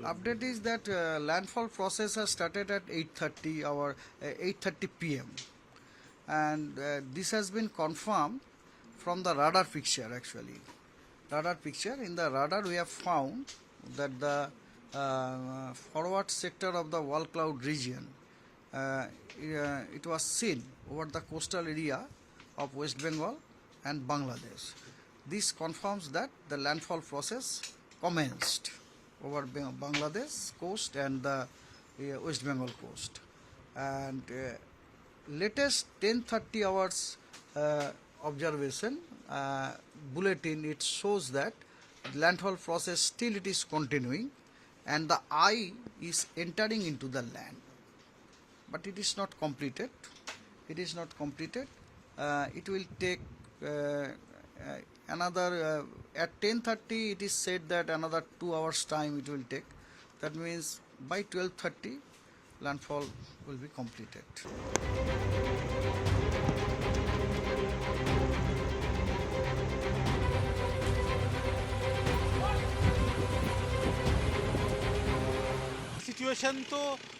Update is that landfall process has started at 8:30 p.m. and this has been confirmed from the radar picture actually. Radar picture, in the radar we have found that the forward sector of the wall cloud region, it was seen over the coastal area of West Bengal and Bangladesh. This confirms that the landfall process commenced over Bangladesh coast and the West Bengal coast. And latest 10:30 hours observation bulletin, it shows that landfall process still it is continuing and the eye is entering into the land, but it is not completed. It is not completed. It will take another at 10:30 it is said that another 2 hours time it will take. That means by 12:30 landfall will be completed. Situation तो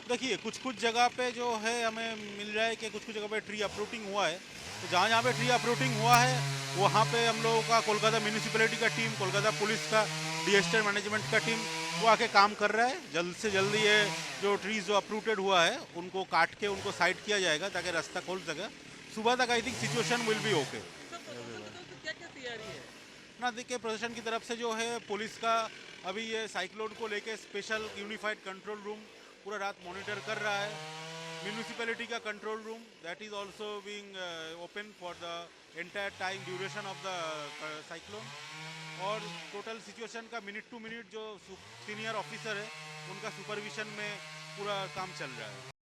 देखिए कुछ कुछ जगह पे जो है हमें मिल रहा है कि कुछ कुछ जगह पे ट्री अप्रूटिंग हुआ है, तो जहाँ जहाँ पे ट्री अप्रूटिंग हुआ है वहाँ पे हम लोगों का कोलकाता म्यूनिसिपैलिटी का टीम, कोलकाता पुलिस का डिजास्टर मैनेजमेंट का टीम वो आके काम कर रहा है। जल्द से जल्द ये जो ट्रीज जो अप्रूटेड हुआ है उनको काट के उनको साइड किया जाएगा ताकि रास्ता खोल सके। सुबह तक I think situation will be okay. ना देखिए प्रशासन की तरफ से जो है पुलिस का अभी ये साइक्लोन को लेके स्पेशल यूनिफाइड कंट्रोल रूम पूरा रात मॉनिटर कर रहा है। म्यूनिसिपैलिटी का control room that is also being open for the entire time duration of the cyclone. और टोटल सिचुएशन का मिनट टू मिनट जो सीनियर ऑफिसर है उनका सुपरविजन में पूरा काम चल रहा है।